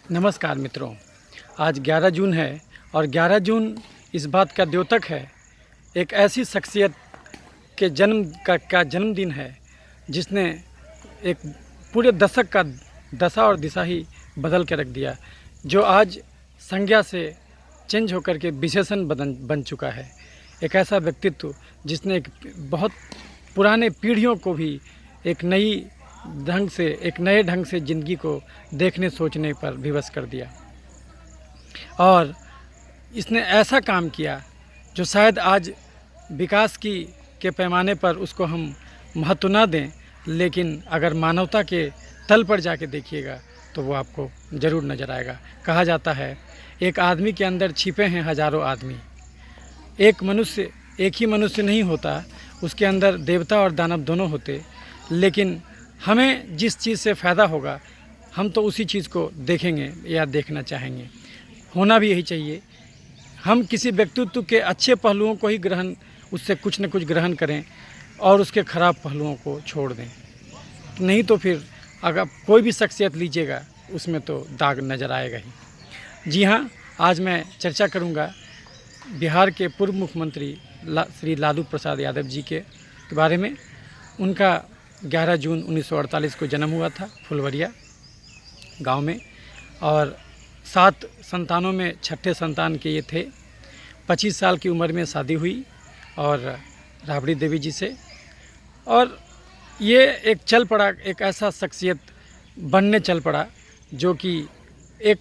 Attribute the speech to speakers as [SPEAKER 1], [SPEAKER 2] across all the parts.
[SPEAKER 1] नमस्कार मित्रों, आज 11 जून है और 11 जून इस बात का द्योतक है, एक ऐसी शख्सियत के का जन्मदिन है जिसने एक पूरे दशक का दशा और दिशा ही बदल के रख दिया, जो आज संज्ञा से चेंज होकर के विशेषण बन चुका है। एक ऐसा व्यक्तित्व जिसने एक बहुत पुराने पीढ़ियों को भी एक नए ढंग से ज़िंदगी को देखने सोचने पर विवश कर दिया। और इसने ऐसा काम किया जो शायद आज विकास के पैमाने पर उसको हम महत्व ना दें, लेकिन अगर मानवता के तल पर जाके देखिएगा तो वो आपको ज़रूर नज़र आएगा। कहा जाता है एक आदमी के अंदर छिपे हैं हज़ारों आदमी। एक ही मनुष्य नहीं होता, उसके अंदर देवता और दानव दोनों होते। लेकिन हमें जिस चीज़ से फ़ायदा होगा हम तो उसी चीज़ को देखेंगे या देखना चाहेंगे। होना भी यही चाहिए। हम किसी व्यक्तित्व के अच्छे पहलुओं को ही उससे कुछ न कुछ ग्रहण करें और उसके ख़राब पहलुओं को छोड़ दें। नहीं तो फिर अगर कोई भी शख्सियत लीजिएगा उसमें तो दाग नज़र आएगा ही। जी हाँ, आज मैं चर्चा करूँगा बिहार के पूर्व मुख्यमंत्री श्री लालू प्रसाद यादव जी के बारे में। उनका 11 जून 1948 को जन्म हुआ था फुलवरिया गांव में, और 7 संतानों में छठे संतान के ये थे। 25 साल की उम्र में शादी हुई और राबड़ी देवी जी से, और ये एक ऐसा शख्सियत बनने चल पड़ा जो कि एक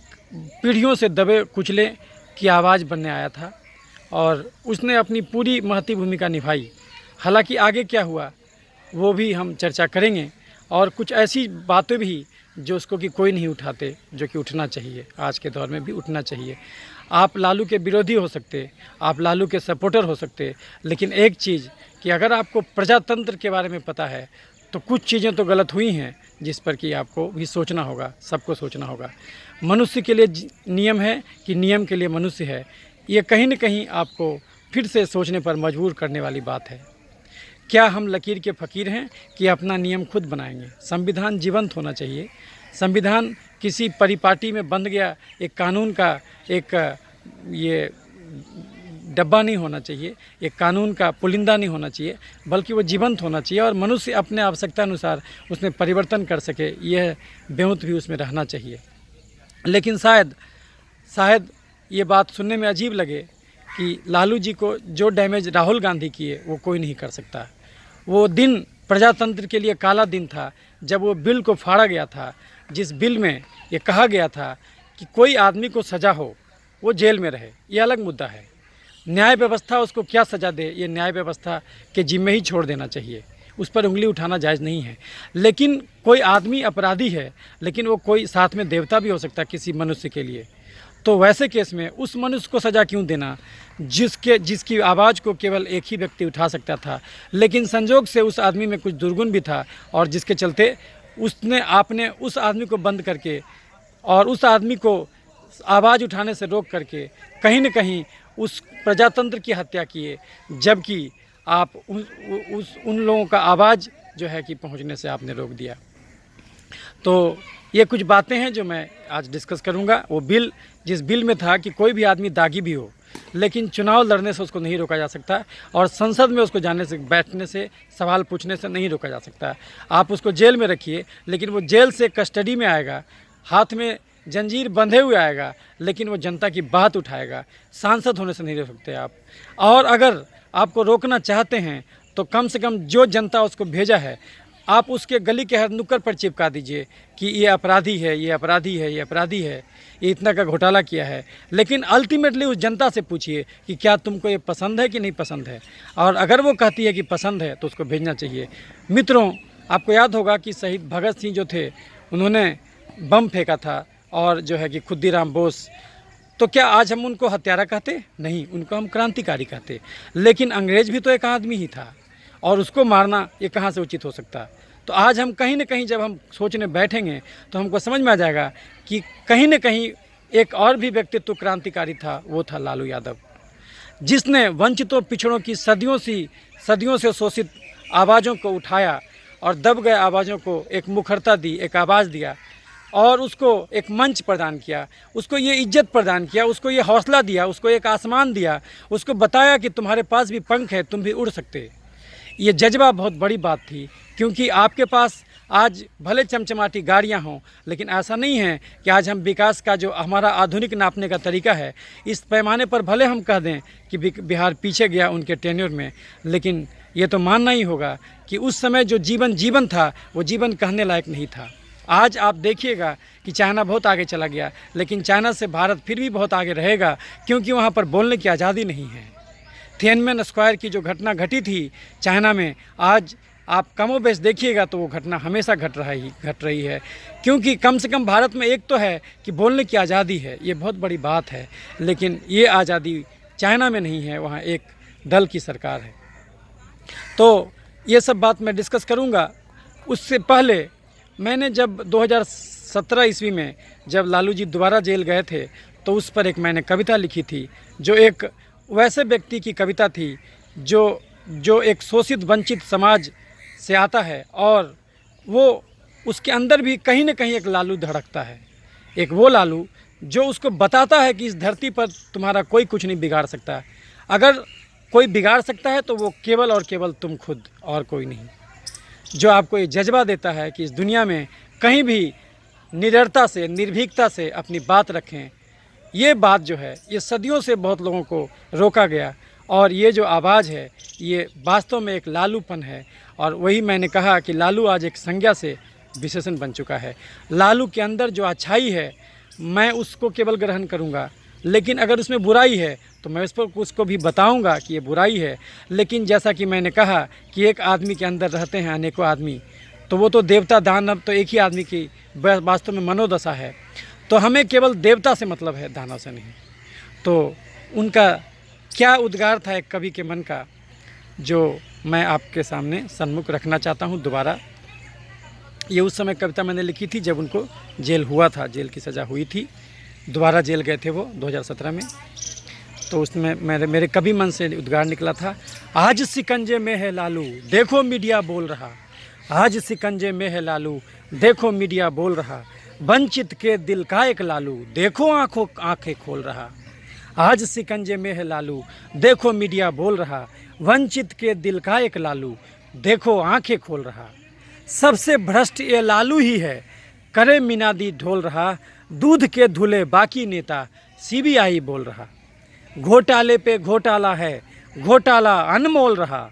[SPEAKER 1] पीढ़ियों से दबे कुचले की आवाज़ बनने आया था, और उसने अपनी पूरी महती भूमिका निभाई। हालांकि आगे क्या हुआ वो भी हम चर्चा करेंगे, और कुछ ऐसी बातें भी जो उसको कि कोई नहीं उठाते, जो कि उठना चाहिए, आज के दौर में भी उठना चाहिए। आप लालू के विरोधी हो सकते, आप लालू के सपोर्टर हो सकते, लेकिन एक चीज़ कि अगर आपको प्रजातंत्र के बारे में पता है तो कुछ चीज़ें तो गलत हुई हैं जिस पर कि आपको भी सोचना होगा, सबको सोचना होगा। मनुष्य के लिए नियम है कि नियम के लिए मनुष्य है, ये कहीं न कहीं आपको फिर से सोचने पर मजबूर करने वाली बात है। क्या हम लकीर के फ़कीर हैं कि अपना नियम खुद बनाएंगे? संविधान जीवंत होना चाहिए। संविधान किसी परिपाटी में बंध गया एक कानून का एक ये डब्बा नहीं होना चाहिए, एक कानून का पुलिंदा नहीं होना चाहिए, बल्कि वो जीवंत होना चाहिए और मनुष्य अपने आवश्यकता अनुसार उसमें परिवर्तन कर सके, यह बेहूत भी उसमें रहना चाहिए। लेकिन शायद ये बात सुनने में अजीब लगे कि लालू जी को जो डैमेज राहुल गांधी किए वो कोई नहीं कर सकता। वो दिन प्रजातंत्र के लिए काला दिन था जब वो बिल को फाड़ा गया था, जिस बिल में ये कहा गया था कि कोई आदमी को सज़ा हो वो जेल में रहे। ये अलग मुद्दा है। न्याय व्यवस्था उसको क्या सज़ा दे, ये न्याय व्यवस्था के जिम्मे ही छोड़ देना चाहिए, उस पर उंगली उठाना जायज़ नहीं है। लेकिन कोई आदमी अपराधी है, लेकिन वो कोई साथ में देवता भी हो सकता है किसी मनुष्य के लिए। तो वैसे केस में उस मनुष्य को सज़ा क्यों देना जिसकी आवाज़ को केवल एक ही व्यक्ति उठा सकता था। लेकिन संजोग से उस आदमी में कुछ दुर्गुण भी था, और जिसके चलते आपने उस आदमी को बंद करके और उस आदमी को आवाज़ उठाने से रोक करके कहीं न कहीं उस प्रजातंत्र की हत्या किए, जबकि आप उन लोगों का आवाज़ जो है कि पहुंचने से आपने रोक दिया। तो ये कुछ बातें हैं जो मैं आज डिस्कस करूंगा। वो बिल, जिस बिल में था कि कोई भी आदमी दागी भी हो, लेकिन चुनाव लड़ने से उसको नहीं रोका जा सकता, और संसद में उसको जाने से, बैठने से, सवाल पूछने से नहीं रोका जा सकता। आप उसको जेल में रखिए, लेकिन वो जेल से कस्टडी में आएगा, हाथ में जंजीर बंधे हुए आएगा, लेकिन वो जनता की बात उठाएगा। सांसद होने से नहीं रोक सकते आप। और अगर आपको रोकना चाहते हैं तो कम से कम जो जनता उसको भेजा है आप उसके गली के हर नुक्कड़ पर चिपका दीजिए कि ये अपराधी है, ये अपराधी है, ये अपराधी है, ये इतना का घोटाला किया है। लेकिन अल्टीमेटली उस जनता से पूछिए कि क्या तुमको ये पसंद है कि नहीं पसंद है, और अगर वो कहती है कि पसंद है तो उसको भेजना चाहिए। मित्रों, आपको याद होगा कि शहीद भगत सिंह जो थे उन्होंने बम फेंका था, और जो है कि खुद्दीराम बोस, तो क्या आज हम उनको हत्यारा कहते? नहीं, उनको हम क्रांतिकारी कहते। लेकिन अंग्रेज भी तो एक आदमी ही था, और उसको मारना ये कहाँ से उचित हो सकता? तो आज हम कहीं न कहीं जब हम सोचने बैठेंगे तो हमको समझ में आ जाएगा कि कहीं न कहीं एक और भी व्यक्तित्व क्रांतिकारी था, वो था लालू यादव, जिसने वंचितों पिछड़ों की सदियों से शोषित आवाज़ों को उठाया और दब गए आवाज़ों को एक मुखरता दी, एक आवाज़ दिया। और उसको एक मंच प्रदान किया, उसको ये इज्जत प्रदान किया, उसको ये हौसला दिया, उसको एक आसमान दिया, उसको बताया कि तुम्हारे पास भी पंख है, तुम भी उड़ सकते। ये जज्बा बहुत बड़ी बात थी, क्योंकि आपके पास आज भले चमचमाती गाड़ियाँ हों, लेकिन ऐसा नहीं है कि आज हम विकास का जो हमारा आधुनिक नापने का तरीका है, इस पैमाने पर भले हम कह दें कि बिहार पीछे गया उनके टेन्योर में, लेकिन ये तो मानना ही होगा कि उस समय जो जीवन था वो जीवन कहने लायक नहीं था। आज आप देखिएगा कि चाइना बहुत आगे चला गया, लेकिन चाइना से भारत फिर भी बहुत आगे रहेगा, क्योंकि वहाँ पर बोलने की आज़ादी नहीं है। थिएनमेन स्क्वायर की जो घटना घटी थी चाइना में, आज आप कमोबेश देखिएगा तो वो घटना हमेशा घट रही है, क्योंकि कम से कम भारत में एक तो है कि बोलने की आज़ादी है, ये बहुत बड़ी बात है, लेकिन ये आज़ादी चाइना में नहीं है, वहाँ एक दल की सरकार है। तो ये सब बात मैं डिस्कस करूँगा। उससे पहले मैंने जब 2017 ईस्वी में जब लालू जी दोबारा जेल गए थे, तो उस पर एक मैंने कविता लिखी थी, जो एक वैसे व्यक्ति की कविता थी जो एक शोषित वंचित समाज से आता है, और वो उसके अंदर भी कहीं न कहीं एक लालू धड़कता है, एक वो लालू जो उसको बताता है कि इस धरती पर तुम्हारा कोई कुछ नहीं बिगाड़ सकता, अगर कोई बिगाड़ सकता है तो वो केवल और केवल तुम खुद, और कोई नहीं। जो आपको ये जज्बा देता है कि इस दुनिया में कहीं भी निडरता से, निर्भीकता से अपनी बात रखें। ये बात जो है, ये सदियों से बहुत लोगों को रोका गया, और ये जो आवाज़ है ये वास्तव में एक लालूपन है। और वही मैंने कहा कि लालू आज एक संज्ञा से विशेषण बन चुका है। लालू के अंदर जो अच्छाई है मैं उसको केवल ग्रहण करूँगा, लेकिन अगर उसमें बुराई है तो मैं उसको भी बताऊंगा कि ये बुराई है। लेकिन जैसा कि मैंने कहा कि एक आदमी के अंदर रहते हैं अनेकों आदमी, तो वो तो देवता दानव तो एक ही आदमी की वास्तव में मनोदशा है। तो हमें केवल देवता से मतलब है, दानव से नहीं। तो उनका क्या उद्गार था एक कवि के मन का, जो मैं आपके सामने सन्मुख रखना चाहता हूँ दोबारा। ये उस समय कविता मैंने लिखी थी जब उनको जेल हुआ था, जेल की सज़ा हुई थी, दोबारा जेल गए थे वो 2017 में। तो उसमें मेरे कवि मन से उद्गार निकला था, आज सिकंजे में है लालू देखो मीडिया बोल रहा, आज सिकंजे में है लालू देखो मीडिया बोल रहा, वंचित के दिल का एक लालू देखो आंखें खोल रहा, आज सिकंजे में है लालू देखो मीडिया बोल रहा, वंचित के दिल का एक लालू देखो आंखें खोल रहा, सबसे भ्रष्ट ये लालू ही है करे मिनादी ढोल रहा, दूध के धुले बाकी नेता सीबीआई बोल रहा, घोटाले पे घोटाला है घोटाला अनमोल रहा,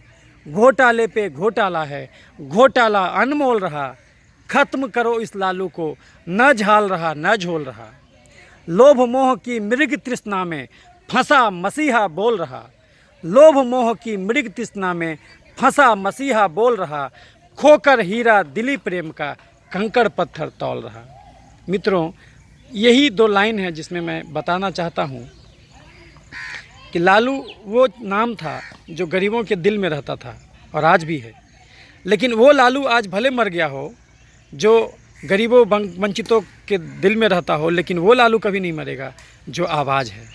[SPEAKER 1] घोटाले पे घोटाला है घोटाला अनमोल रहा, खत्म करो इस लालू को न झाल रहा न झोल रहा, लोभ मोह की मृग तृष्णा में फंसा मसीहा बोल रहा, लोभ मोह की मृग तृष्णा में फंसा मसीहा बोल रहा, खोकर हीरा दिली प्रेम का कंकड़ पत्थर तौल रहा। मित्रों, यही दो लाइन है जिसमें मैं बताना चाहता हूँ कि लालू वो नाम था जो गरीबों के दिल में रहता था और आज भी है, लेकिन वो लालू आज भले मर गया हो जो गरीबों वंचितों के दिल में रहता हो, लेकिन वो लालू कभी नहीं मरेगा जो आवाज़ है,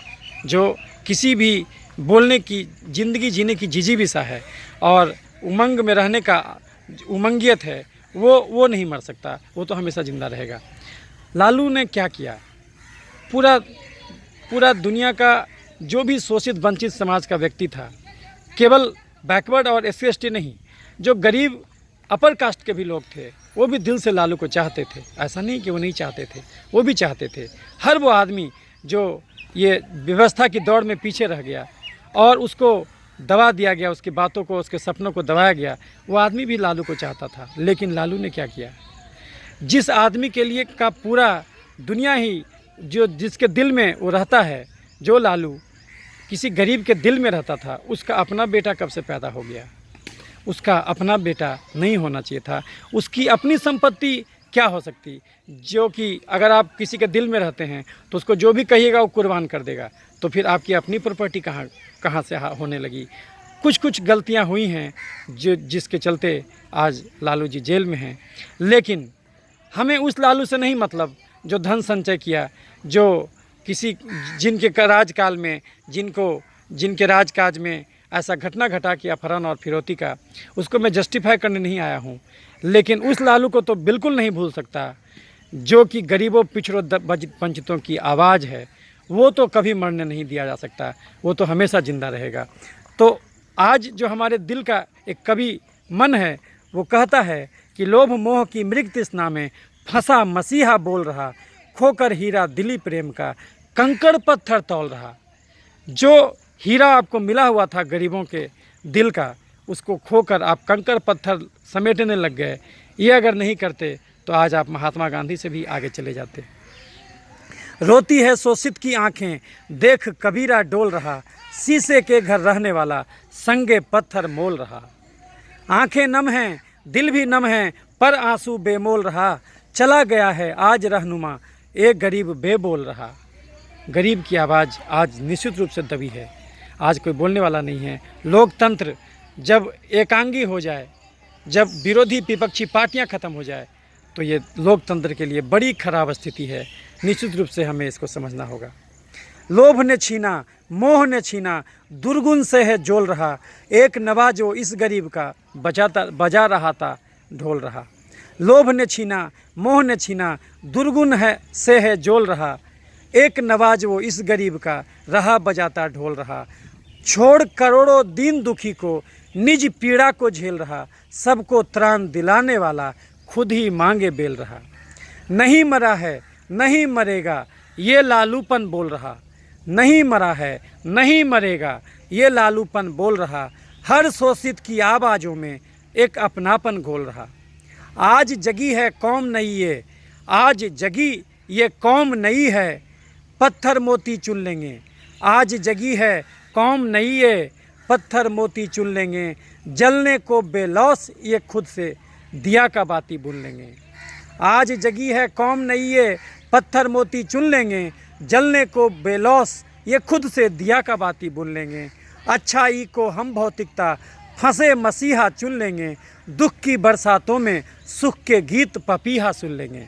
[SPEAKER 1] जो किसी भी बोलने की, ज़िंदगी जीने की जिजीविसा है और उमंग में रहने का उमंगियत है, वो नहीं मर सकता, वो तो हमेशा ज़िंदा रहेगा। लालू ने क्या किया, पूरा दुनिया का जो भी शोषित वंचित समाज का व्यक्ति था, केवल बैकवर्ड और SC/ST नहीं, जो गरीब अपर कास्ट के भी लोग थे, वो भी दिल से लालू को चाहते थे। ऐसा नहीं कि वो नहीं चाहते थे, वो भी चाहते थे। हर वो आदमी जो ये व्यवस्था की दौड़ में पीछे रह गया और उसको दबा दिया गया, उसकी बातों को, उसके सपनों को दबाया गया, वो आदमी भी लालू को चाहता था। लेकिन लालू ने क्या किया, जिस आदमी के लिए का पूरा दुनिया ही जिसके दिल में वो रहता है, जो लालू किसी गरीब के दिल में रहता था, उसका अपना बेटा कब से पैदा हो गया। उसका अपना बेटा नहीं होना चाहिए था। उसकी अपनी संपत्ति क्या हो सकती, जो कि अगर आप किसी के दिल में रहते हैं तो उसको जो भी कहिएगा वो कुर्बान कर देगा, तो फिर आपकी अपनी प्रॉपर्टी कहाँ से होने लगी। कुछ गलतियां हुई हैं जिसके चलते आज लालू जी जेल में हैं, लेकिन हमें उस लालू से नहीं मतलब जो धन संचय किया, जो जिनके राजकाल में जिनके राजकाज में ऐसा घटना घटा कि अपहरण और फिरौती का, उसको मैं जस्टिफाई करने नहीं आया हूँ, लेकिन उस लालू को तो बिल्कुल नहीं भूल सकता जो कि गरीबों पिछड़ों वंचितों की आवाज़ है, वो तो कभी मरने नहीं दिया जा सकता, वो तो हमेशा ज़िंदा रहेगा। तो आज जो हमारे दिल का एक कवि मन है, वो कहता है कि लोभ मोह की मृग तृष्णा में फंसा मसीहा बोल रहा, खोकर हीरा दिली प्रेम का कंकड़ पत्थर तौल रहा। जो हीरा आपको मिला हुआ था गरीबों के दिल का, उसको खोकर आप कंकड़ पत्थर समेटने लग गए। ये अगर नहीं करते तो आज आप महात्मा गांधी से भी आगे चले जाते। रोती है शोषित की आंखें, देख कबीरा डोल रहा, शीशे के घर रहने वाला संगे पत्थर मोल रहा। आंखें नम हैं, दिल भी नम है, पर आंसू बेमोल रहा, चला गया है आज रहनुमा, एक गरीब बेबोल रहा। गरीब की आवाज़ आज निश्चित रूप से दबी है, आज कोई बोलने वाला नहीं है। लोकतंत्र जब एकांगी हो जाए, जब विरोधी विपक्षी पार्टियां ख़त्म हो जाए, तो ये लोकतंत्र के लिए बड़ी खराब स्थिति है। निश्चित रूप से हमें इसको समझना होगा। लोभ ने छीना, मोह ने छीना, दुर्गुण से है जोल रहा, एक नवाजो इस गरीब का बजा रहा था ढोल रहा। लोभ ने छीना, मोह ने छीना, दुर्गुण से है जोल रहा, एक नवाज वो इस गरीब का रहा बजाता ढोल रहा। छोड़ करोड़ों दीन दुखी को, निज पीड़ा को झेल रहा, सबको त्राण दिलाने वाला खुद ही मांगे बेल रहा। नहीं मरा है, नहीं मरेगा, ये लालूपन बोल रहा, नहीं मरा है, नहीं मरेगा, ये लालूपन बोल रहा। हर शोषित की आवाज़ों में एक अपनापन घोल रहा। आज जगी है कौम नई ये, आज जगी ये कौम नई है, पत्थर मोती चुन लेंगे। आज जगी है कौम नई ये, पत्थर मोती चुन लेंगे, जलने को बेलौस ये खुद से दिया का बाती भून लेंगे। आज जगी है कौम नई ये, पत्थर मोती चुन लेंगे, जलने को बेलौस ये खुद से दिया का बाती भून लेंगे। अच्छाई को हम भौतिकता फंसे मसीहा चुन लेंगे, दुख की बरसातों में सुख के गीत पपीहा सुन लेंगे।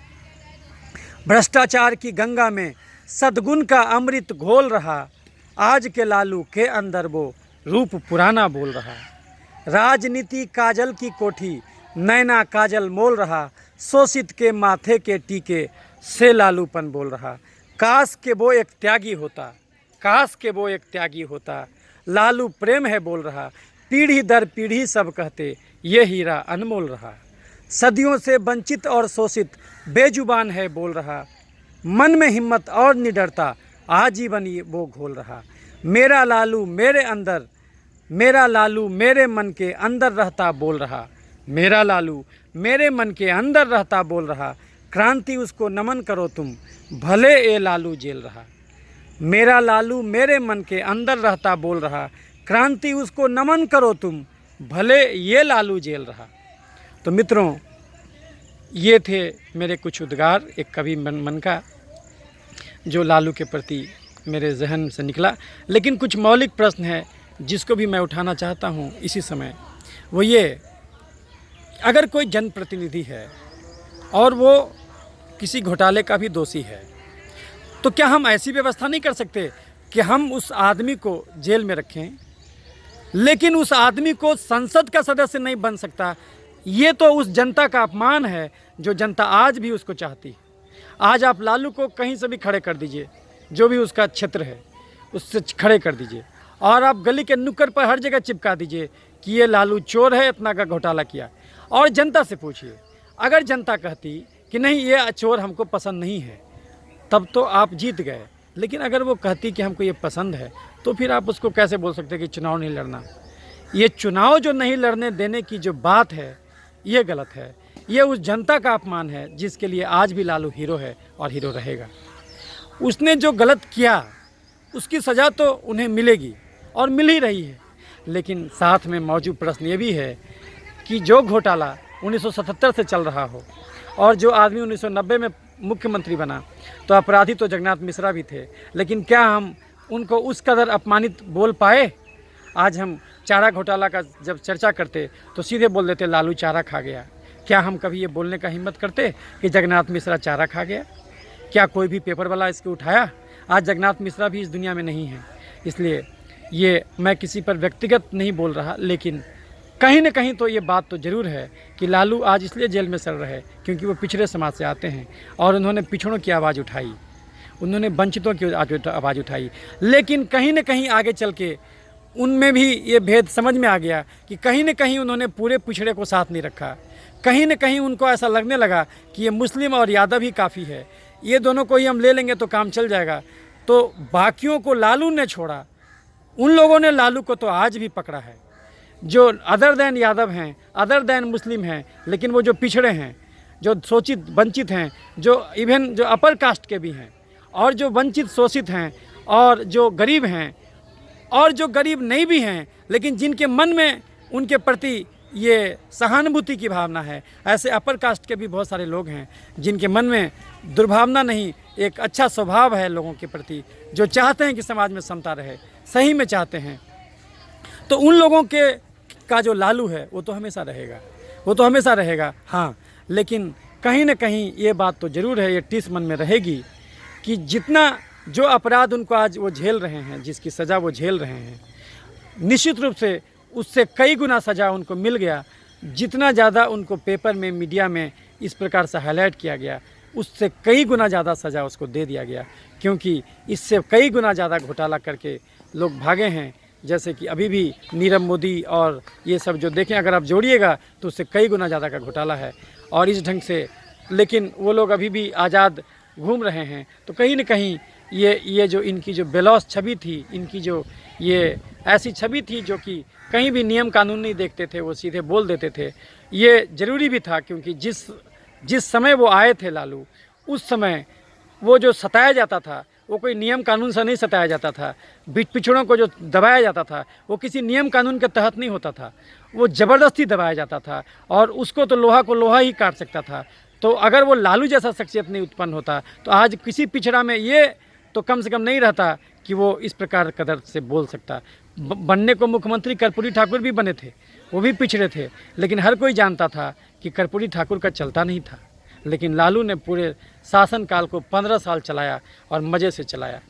[SPEAKER 1] भ्रष्टाचार की गंगा में सद्गुण का अमृत घोल रहा, आज के लालू के अंदर वो रूप पुराना बोल रहा। राजनीति काजल की कोठी, नैना काजल मोल रहा, शोषित के माथे के टीके से लालूपन बोल रहा। काश के वो एक त्यागी होता, काश के वो एक त्यागी होता, लालू प्रेम है बोल रहा। पीढ़ी दर पीढ़ी सब कहते ये हीरा अनमोल रहा। सदियों से वंचित और शोषित बेजुबान है बोल रहा, मन में हिम्मत और निडरता आजीवन वो घोल रहा। मेरा लालू मेरे अंदर, मेरा लालू मेरे मन के अंदर रहता बोल रहा। मेरा लालू मेरे मन के अंदर रहता बोल रहा, क्रांति उसको नमन करो तुम, भले ये लालू जेल रहा। मेरा लालू मेरे मन के अंदर रहता बोल रहा, क्रांति उसको नमन करो तुम, भले ये लालू जेल रहा। तो मित्रों, ये थे मेरे कुछ उद्गार एक कवि मन का, जो लालू के प्रति मेरे जहन से निकला। लेकिन कुछ मौलिक प्रश्न है जिसको भी मैं उठाना चाहता हूँ इसी समय। वो ये, अगर कोई जनप्रतिनिधि है और वो किसी घोटाले का भी दोषी है, तो क्या हम ऐसी व्यवस्था नहीं कर सकते कि हम उस आदमी को जेल में रखें, लेकिन उस आदमी को संसद का सदस्य नहीं बन सकता? ये तो उस जनता का अपमान है जो जनता आज भी उसको चाहती है। आज आप लालू को कहीं से भी खड़े कर दीजिए, जो भी उसका क्षेत्र है उससे खड़े कर दीजिए, और आप गली के नुक्कड़ पर हर जगह चिपका दीजिए कि ये लालू चोर है, इतना का घोटाला किया। और जनता से पूछिए, अगर जनता कहती कि नहीं ये चोर हमको पसंद नहीं है, तब तो आप जीत गए। लेकिन अगर वो कहती कि हमको ये पसंद है, तो फिर आप उसको कैसे बोल सकते कि चुनाव नहीं लड़ना? ये चुनाव जो नहीं लड़ने देने की जो बात है, ये गलत है। ये उस जनता का अपमान है जिसके लिए आज भी लालू हीरो है और हीरो रहेगा। उसने जो गलत किया उसकी सज़ा तो उन्हें मिलेगी और मिल ही रही है। लेकिन साथ में मौजूद प्रश्न ये भी है कि जो घोटाला 1977 से चल रहा हो और जो आदमी 1990 में मुख्यमंत्री बना, तो अपराधी तो जगन्नाथ मिश्रा भी थे, लेकिन क्या हम उनको उस कदर अपमानित बोल पाए? आज हम चारा घोटाला का जब चर्चा करते तो सीधे बोल देते लालू चारा खा गया। क्या हम कभी ये बोलने का हिम्मत करते कि जगन्नाथ मिश्रा चारा खा गया? क्या कोई भी पेपर वाला इसको उठाया? आज जगन्नाथ मिश्रा भी इस दुनिया में नहीं है। इसलिए ये मैं किसी पर व्यक्तिगत नहीं बोल रहा, लेकिन कहीं न कहीं तो ये बात तो ज़रूर है कि लालू आज इसलिए जेल में सड़ रहे क्योंकि वो पिछड़े समाज से आते हैं और उन्होंने पिछड़ों की आवाज़ उठाई, उन्होंने वंचितों की आवाज़ उठाई। लेकिन कहीं न कहीं आगे चल के उनमें भी ये भेद समझ में आ गया कि कहीं न कहीं उन्होंने पूरे पिछड़े को साथ नहीं रखा। कहीं न कहीं उनको ऐसा लगने लगा कि ये मुस्लिम और यादव ही काफ़ी है, ये दोनों को ही हम ले लेंगे तो काम चल जाएगा। तो बाकियों को लालू ने छोड़ा, उन लोगों ने लालू को तो आज भी पकड़ा है जो अदर दैन यादव हैं, अदर दैन मुस्लिम हैं, लेकिन वो जो पिछड़े हैं, जो शोषित वंचित हैं, जो इवन जो अपर कास्ट के भी हैं और जो वंचित शोषित हैं और जो गरीब हैं और जो गरीब नहीं भी हैं लेकिन जिनके मन में उनके प्रति ये सहानुभूति की भावना है, ऐसे अपर कास्ट के भी बहुत सारे लोग हैं जिनके मन में दुर्भावना नहीं, एक अच्छा स्वभाव है लोगों के प्रति, जो चाहते हैं कि समाज में समता रहे, सही में चाहते हैं। तो उन लोगों के का जो लालू है वो तो हमेशा रहेगा, वो तो हमेशा रहेगा। हाँ, लेकिन कहीं ना कहीं ये बात तो ज़रूर है, ये टीस मन में रहेगी कि जितना जो अपराध उनको आज वो झेल रहे हैं, जिसकी सज़ा वो झेल रहे हैं, निश्चित रूप से उससे कई गुना सज़ा उनको मिल गया। जितना ज़्यादा उनको पेपर में, मीडिया में इस प्रकार से हाईलाइट किया गया, उससे कई गुना ज़्यादा सज़ा उसको दे दिया गया, क्योंकि इससे कई गुना ज़्यादा घोटाला करके लोग भागे हैं। जैसे कि अभी भी नीरव मोदी और ये सब जो देखें, अगर आप जोड़िएगा तो उससे कई गुना ज़्यादा का घोटाला है। और इस ढंग से लेकिन वो लोग अभी भी आज़ाद घूम रहे हैं। तो कहीं न कहीं ये जो इनकी जो बेलौस छवि थी, इनकी जो ये ऐसी छवि थी जो कि कहीं भी नियम कानून नहीं देखते थे, वो सीधे बोल देते थे, ये ज़रूरी भी था। क्योंकि जिस समय वो आए थे लालू, उस समय वो जो सताया जाता था वो कोई नियम कानून से नहीं सताया जाता था। पिछड़ों को जो दबाया जाता था वो किसी नियम कानून के तहत नहीं होता था, वो ज़बरदस्ती दबाया जाता था और उसको तो लोहा को लोहा ही काट सकता था। तो अगर वो लालू जैसा शख्सियत नहीं उत्पन्न होता तो आज किसी पिछड़ा में ये तो कम से कम नहीं रहता कि वो इस प्रकार कदर से बोल सकता। बनने को मुख्यमंत्री कर्पूरी ठाकुर भी बने थे, वो भी पिछड़े थे, लेकिन हर कोई जानता था कि कर्पूरी ठाकुर का चलता नहीं था। लेकिन लालू ने पूरे शासनकाल को 15 साल चलाया और मज़े से चलाया,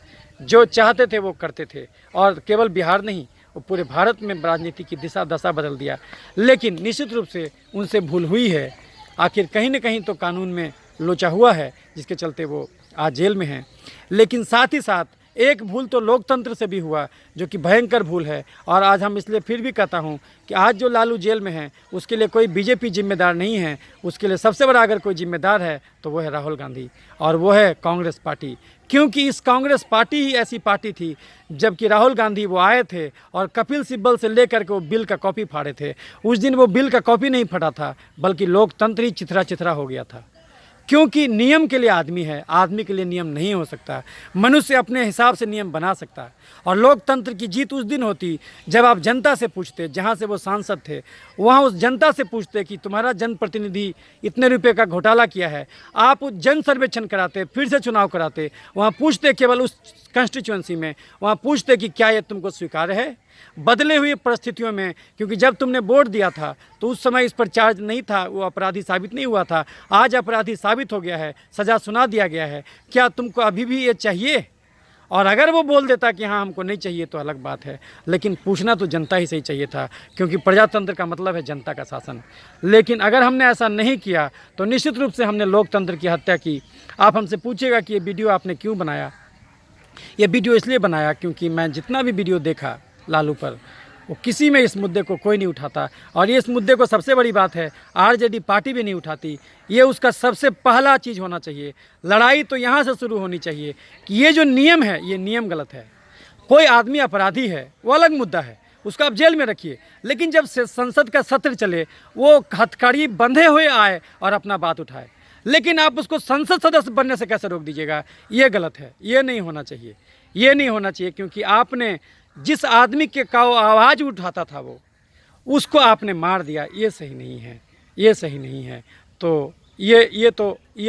[SPEAKER 1] जो चाहते थे वो करते थे। और केवल बिहार नहीं, वो पूरे भारत में राजनीति की दिशा दशा बदल दिया। लेकिन निश्चित रूप से उनसे भूल हुई है, आखिर कहीं न कहीं तो कानून में लोचा हुआ है, जिसके चलते वो आज जेल में हैं। लेकिन साथ ही साथ एक भूल तो लोकतंत्र से भी हुआ, जो कि भयंकर भूल है। और आज हम इसलिए फिर भी कहता हूं कि आज जो लालू जेल में हैं उसके लिए कोई बीजेपी जिम्मेदार नहीं है। उसके लिए सबसे बड़ा अगर कोई जिम्मेदार है तो वो है राहुल गांधी और वो है कांग्रेस पार्टी। क्योंकि इस कांग्रेस पार्टी ही ऐसी पार्टी थी, जबकि राहुल गांधी वो आए थे और कपिल सिब्बल से लेकर के वो बिल का कॉपी फाड़े थे। उस दिन वो बिल का कॉपी नहीं फटा था, बल्कि लोकतंत्र ही चिथरा चिथरा हो गया था। क्योंकि नियम के लिए आदमी है, आदमी के लिए नियम नहीं हो सकता। मनुष्य अपने हिसाब से नियम बना सकता है। और लोकतंत्र की जीत उस दिन होती जब आप जनता से पूछते, जहाँ से वो सांसद थे वहाँ उस जनता से पूछते कि तुम्हारा जनप्रतिनिधि इतने रुपए का घोटाला किया है, आप उस जन सर्वेक्षण कराते, फिर से चुनाव कराते, वहाँ पूछते केवल उस कंस्टिट्यूंसी में, वहाँ पूछते कि क्या ये तुमको स्वीकार्य है। बदले हुए परिस्थितियों में, क्योंकि जब तुमने वोट दिया था तो उस समय इस पर चार्ज नहीं था, वो अपराधी साबित नहीं हुआ था। आज अपराधी साबित हो गया है, सज़ा सुना दिया गया है, क्या तुमको अभी भी ये चाहिए? और अगर वो बोल देता कि हाँ हमको नहीं चाहिए तो अलग बात है, लेकिन पूछना तो जनता ही से ही चाहिए था, क्योंकि प्रजातंत्र का मतलब है जनता का शासन। लेकिन अगर हमने ऐसा नहीं किया तो निश्चित रूप से हमने लोकतंत्र की हत्या की। आप हमसे पूछिएगा कि ये वीडियो आपने क्यों बनाया। ये वीडियो इसलिए बनाया क्योंकि मैं जितना भी वीडियो देखा लालू पर, वो किसी में इस मुद्दे को कोई नहीं उठाता। और ये इस मुद्दे को सबसे बड़ी बात है आरजेडी पार्टी भी नहीं उठाती। ये उसका सबसे पहला चीज़ होना चाहिए। लड़ाई तो यहाँ से शुरू होनी चाहिए कि ये जो नियम है ये नियम गलत है। कोई आदमी अपराधी है वो अलग मुद्दा है, उसको आप जेल में रखिए, लेकिन जब संसद का सत्र चले वो हथकड़ी बंधे हुए आए और अपना बात उठाए, लेकिन आप उसको संसद सदस्य बनने से कैसे रोक दीजिएगा? ये गलत है, ये नहीं होना चाहिए, ये नहीं होना चाहिए। क्योंकि आपने जिस आदमी के का आवाज़ उठाता था वो उसको आपने मार दिया, ये सही नहीं है, ये सही नहीं है। तो ये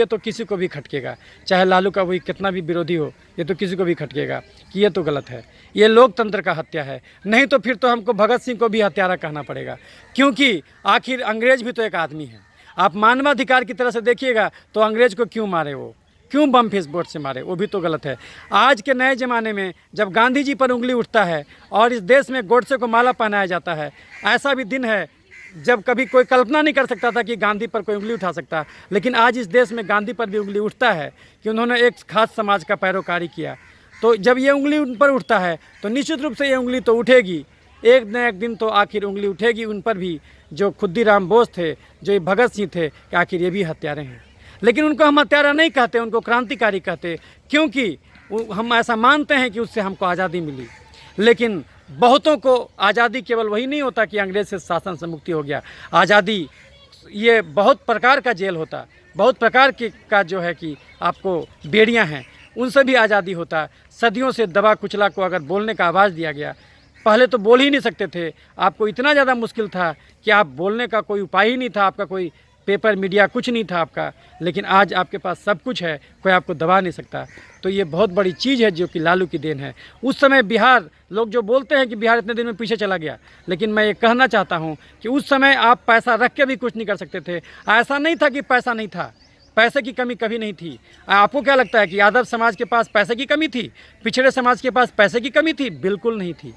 [SPEAKER 1] तो किसी को भी खटकेगा, चाहे लालू का वही कितना भी विरोधी हो, ये तो किसी को भी खटकेगा कि ये तो गलत है, ये लोकतंत्र का हत्या है। नहीं तो फिर तो हमको भगत सिंह को भी हत्यारा कहना पड़ेगा, क्योंकि आखिर अंग्रेज भी तो एक आदमी है। आप मानवाधिकार की तरह से देखिएगा तो अंग्रेज को क्यों मारे, वो क्यों बम फेस बोर्ड से मारे, वो भी तो गलत है। आज के नए ज़माने में जब गांधी जी पर उंगली उठता है और इस देश में गोडसे को माला पहनाया जाता है, ऐसा भी दिन है जब कभी कोई कल्पना नहीं कर सकता था कि गांधी पर कोई उंगली उठा सकता, लेकिन आज इस देश में गांधी पर भी उंगली उठता है कि उन्होंने एक खास समाज का पैरोकारी किया। तो जब ये उंगली उन पर उठता है तो निश्चित रूप से ये उंगली तो उठेगी, एक न एक दिन तो आखिर उंगली उठेगी उन पर भी, जो खुद्दीराम बोस थे, जो भगत सिंह थे, कि आखिर ये भी हत्यारे हैं। लेकिन उनको हम हत्यारा नहीं कहते, उनको क्रांतिकारी कहते, क्योंकि हम ऐसा मानते हैं कि उससे हमको आज़ादी मिली। लेकिन बहुतों को आज़ादी केवल वही नहीं होता कि अंग्रेज़ से शासन से मुक्ति हो गया। आज़ादी ये बहुत प्रकार का जेल होता, बहुत प्रकार के का जो है कि आपको बेड़ियां हैं, उनसे भी आज़ादी होता। सदियों से दबा कुचला को अगर बोलने का आवाज़ दिया गया, पहले तो बोल ही नहीं सकते थे, आपको इतना ज़्यादा मुश्किल था कि आप बोलने का कोई उपाय ही नहीं था, आपका कोई पेपर मीडिया कुछ नहीं था आपका। लेकिन आज आपके पास सब कुछ है, कोई आपको दबा नहीं सकता। तो ये बहुत बड़ी चीज़ है जो कि लालू की देन है। उस समय बिहार, लोग जो बोलते हैं कि बिहार इतने दिन में पीछे चला गया, लेकिन मैं ये कहना चाहता हूँ कि उस समय आप पैसा रख के भी कुछ नहीं कर सकते थे। ऐसा नहीं था कि पैसा नहीं था, पैसे की कमी कभी नहीं थी। आपको क्या लगता है कि यादव समाज के पास पैसे की कमी थी, पिछड़े समाज के पास पैसे की कमी थी? बिल्कुल नहीं थी।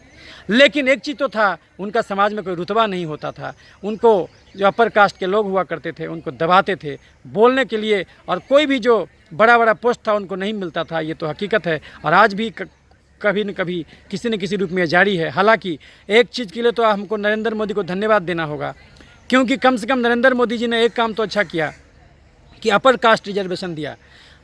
[SPEAKER 1] लेकिन एक चीज़ तो था, उनका समाज में कोई रुतबा नहीं होता था। उनको जो अपर कास्ट के लोग हुआ करते थे उनको दबाते थे बोलने के लिए, और कोई भी जो बड़ा बड़ा पोस्ट था उनको नहीं मिलता था। ये तो हकीकत है, और आज भी कभी न कभी किसी न किसी रूप में जारी है। हालांकि एक चीज़ के लिए तो हमको नरेंद्र मोदी को धन्यवाद देना होगा, क्योंकि कम से कम नरेंद्र मोदी जी ने एक काम तो अच्छा किया कि अपर कास्ट रिजर्वेशन दिया।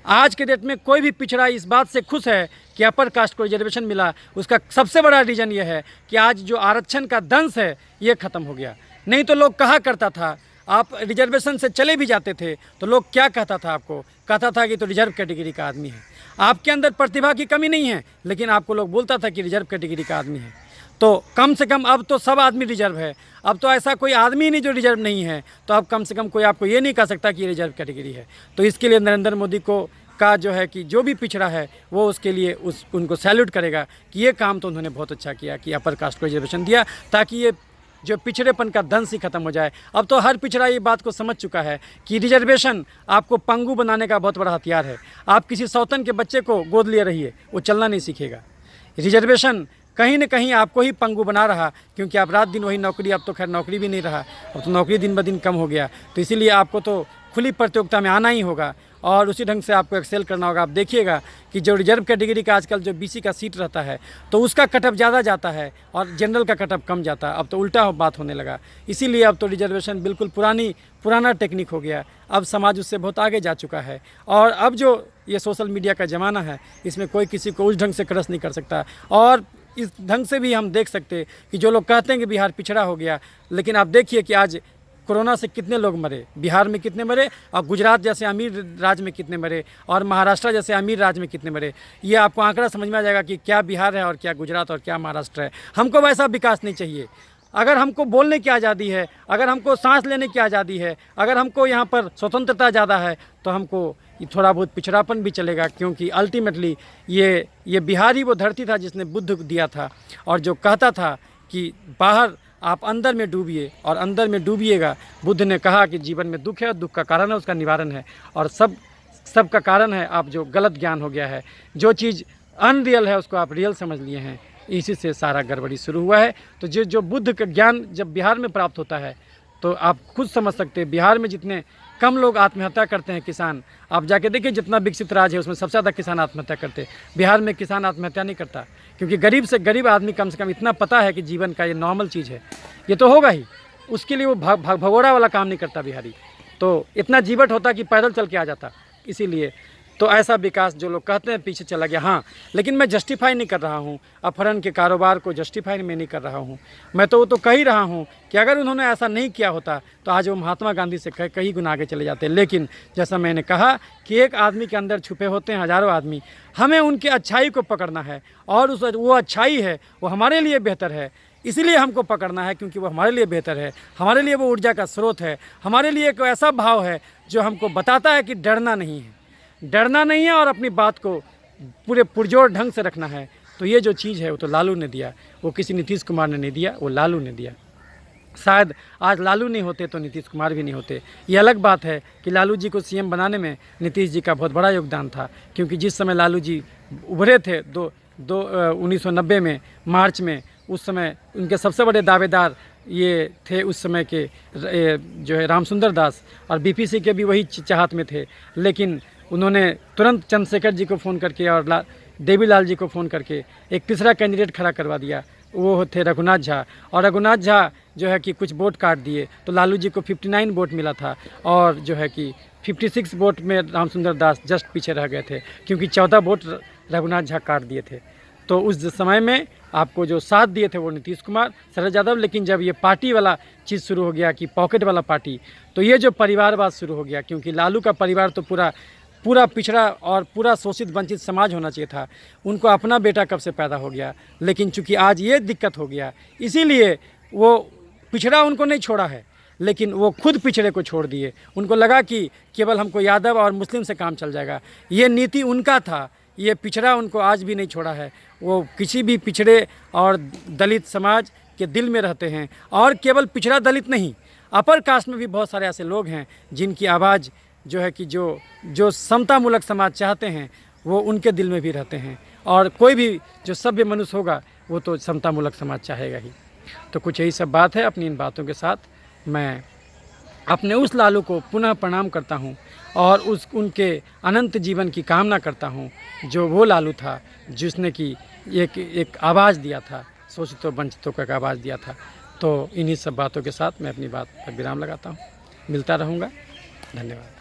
[SPEAKER 1] आज के डेट में कोई भी पिछड़ा इस बात से खुश है कि अपर कास्ट को रिजर्वेशन मिला। उसका सबसे बड़ा रीज़न ये है कि आज जो आरक्षण का दंश है ये ख़त्म हो गया। नहीं तो लोग कहा करता था, आप रिजर्वेशन से चले भी जाते थे तो लोग क्या कहता था, आपको कहता था कि तो रिजर्व कैटेगरी का आदमी है। आपके अंदर प्रतिभा की कमी नहीं है, लेकिन आपको लोग बोलता था कि रिजर्व कैटेगरी का आदमी है। तो कम से कम अब तो सब आदमी रिजर्व है, अब तो ऐसा कोई आदमी नहीं जो रिजर्व नहीं है। तो अब कम से कम कोई आपको ये नहीं कह सकता कि ये रिजर्व कैटेगरी है। तो इसके लिए नरेंद्र मोदी को का जो है कि जो भी पिछड़ा है वो उसके लिए उनको सैल्यूट करेगा कि ये काम तो उन्होंने बहुत अच्छा किया कि अपर कास्ट को रिजर्वेशन दिया, ताकि ये जो पिछड़ेपन का दंश ही खत्म हो जाए। अब तो हर पिछड़ा ये बात को समझ चुका है कि रिजर्वेशन आपको पंगु बनाने का बहुत बड़ा हथियार है। आप किसी सौतन के बच्चे को गोद लिए रहिए, वो चलना नहीं सीखेगा। रिजर्वेशन कहीं न कहीं आपको ही पंगु बना रहा, क्योंकि आप रात दिन वही नौकरी, अब तो खैर नौकरी भी नहीं रहा, अब तो नौकरी दिन ब दिन कम हो गया। तो इसीलिए आपको तो खुली प्रतियोगिता में आना ही होगा और उसी ढंग से आपको एक्सेल करना होगा। आप देखिएगा कि जो रिजर्व कैटेगरी का आजकल जो बीसी का सीट रहता है तो उसका कटअप ज़्यादा जाता है और जनरल का कटअप कम जाता है। अब तो उल्टा बात होने लगा। इसीलिए अब तो रिजर्वेशन बिल्कुल पुराना टेक्निक हो गया। अब समाज उससे बहुत आगे जा चुका है, और अब जो ये सोशल मीडिया का ज़माना है इसमें कोई किसी को उस ढंग से क्रस नहीं कर सकता। और इस ढंग से भी हम देख सकते कि जो लोग कहते हैं कि बिहार पिछड़ा हो गया, लेकिन आप देखिए कि आज कोरोना से कितने लोग मरे, बिहार में कितने मरे, और गुजरात जैसे अमीर राज्य में कितने मरे, और महाराष्ट्र जैसे अमीर राज्य में कितने मरे। ये आपको आंकड़ा समझ में आ जाएगा कि क्या बिहार है और क्या गुजरात और क्या महाराष्ट्र है। हमको वैसा विकास नहीं चाहिए। अगर हमको बोलने की आज़ादी है, अगर हमको सांस लेने की आज़ादी है, अगर हमको यहाँ पर स्वतंत्रता ज़्यादा है, तो हमको थोड़ा बहुत पिछड़ापन भी चलेगा, क्योंकि अल्टीमेटली ये बिहार ही वो धरती था जिसने बुद्ध दिया था, और जो कहता था कि बाहर आप अंदर में डूबिए और अंदर में डूबिएगा। बुद्ध ने कहा कि जीवन में दुख है और दुख का कारण है उसका निवारण है, और सब का कारण है आप जो गलत ज्ञान हो गया है, जो चीज़ अनरियल है उसको आप रियल समझ लिए हैं। इसी से सारा गड़बड़ी शुरू हुआ है। तो जो बुद्ध का ज्ञान जब बिहार में प्राप्त होता है तो आप खुद समझ सकते हैं बिहार में जितने कम लोग आत्महत्या करते हैं किसान, आप जाके देखिए जितना विकसित राज्य है उसमें सबसे ज़्यादा किसान आत्महत्या करते हैं। बिहार में किसान आत्महत्या नहीं करता, क्योंकि गरीब से गरीब आदमी कम से कम इतना पता है कि जीवन का ये नॉर्मल चीज़ है, ये तो होगा ही, उसके लिए वो भगोड़ा वाला काम नहीं करता बिहारी। तो इतना जीवट होता कि पैदल चल के आ जाता। इसीलिए तो ऐसा विकास जो लोग कहते हैं पीछे चला गया। हाँ, लेकिन मैं जस्टिफाई नहीं कर रहा हूँ, अपहरण के कारोबार को जस्टिफाई मैं नहीं कर रहा हूँ। मैं तो वो तो कह ही रहा हूँ कि अगर उन्होंने ऐसा नहीं किया होता तो आज वो महात्मा गांधी से कहीं गुना आगे चले जाते। लेकिन जैसा मैंने कहा कि एक आदमी के अंदर छुपे होते हैं हज़ारों आदमी, हमें उनकी अच्छाई को पकड़ना है, और वो अच्छाई है वो हमारे लिए बेहतर है, इसीलिए हमको पकड़ना है, क्योंकि वो हमारे लिए बेहतर है, हमारे लिए वो ऊर्जा का स्रोत है, हमारे लिए एक ऐसा भाव है जो हमको बताता है कि डरना नहीं है और अपनी बात को पूरे पुरजोर ढंग से रखना है। तो ये जो चीज़ है वो तो लालू ने दिया, वो किसी नीतीश कुमार ने नहीं दिया, वो लालू ने दिया। शायद आज लालू नहीं होते तो नीतीश कुमार भी नहीं होते। ये अलग बात है कि लालू जी को सीएम बनाने में नीतीश जी का बहुत बड़ा योगदान था, क्योंकि जिस समय लालू जी उभरे थे 1990 में मार्च में, उस समय उनके सबसे बड़े दावेदार ये थे उस समय के जो है रामसुंदर दास, और बीपीसी के भी वही चाहत में थे, लेकिन उन्होंने तुरंत चंद्रशेखर जी को फ़ोन करके और देवीलाल जी को फ़ोन करके एक तीसरा कैंडिडेट खड़ा करवा दिया। वो थे रघुनाथ झा, और रघुनाथ झा जो है कि कुछ वोट काट दिए, तो लालू जी को 59 वोट मिला था, और जो है कि 56 वोट में रामसुंदर दास जस्ट पीछे रह गए थे, क्योंकि 14 वोट रघुनाथ झा काट दिए थे। तो उस समय में आपको जो साथ दिए थे वो नीतीश कुमार, शरद यादव, लेकिन जब ये पार्टी वाला चीज़ शुरू हो गया कि पॉकेट वाला पार्टी, तो ये जो परिवारवाद शुरू हो गया, क्योंकि लालू का परिवार तो पूरा पिछड़ा और पूरा शोषित वंचित समाज होना चाहिए था, उनको अपना बेटा कब से पैदा हो गया, लेकिन चूंकि आज ये दिक्कत हो गया, इसीलिए वो पिछड़ा उनको नहीं छोड़ा है, लेकिन वो खुद पिछड़े को छोड़ दिए। उनको लगा कि केवल हमको यादव और मुस्लिम से काम चल जाएगा, ये नीति उनका था, ये पिछड़ा उनको आज भी नहीं छोड़ा है। वो किसी भी पिछड़े और दलित समाज के दिल में रहते हैं, और केवल पिछड़ा दलित नहीं, अपर कास्ट में भी बहुत सारे ऐसे लोग हैं जिनकी आवाज़ जो है कि जो समतामूलक समाज चाहते हैं वो उनके दिल में भी रहते हैं, और कोई भी जो सभ्य मनुष्य होगा वो तो समतामूलक समाज चाहेगा ही। तो कुछ यही सब बात है। अपनी इन बातों के साथ मैं अपने उस लालू को पुनः प्रणाम करता हूँ, और उनके अनंत जीवन की कामना करता हूँ, जो वो लालू था जिसने कि एक आवाज़ दिया था, शोषितों वंचितों को एक आवाज़ दिया था। तो इन्हीं सब बातों के साथ मैं अपनी बात पर विराम लगाता हूँ। मिलता रहूँगा। धन्यवाद।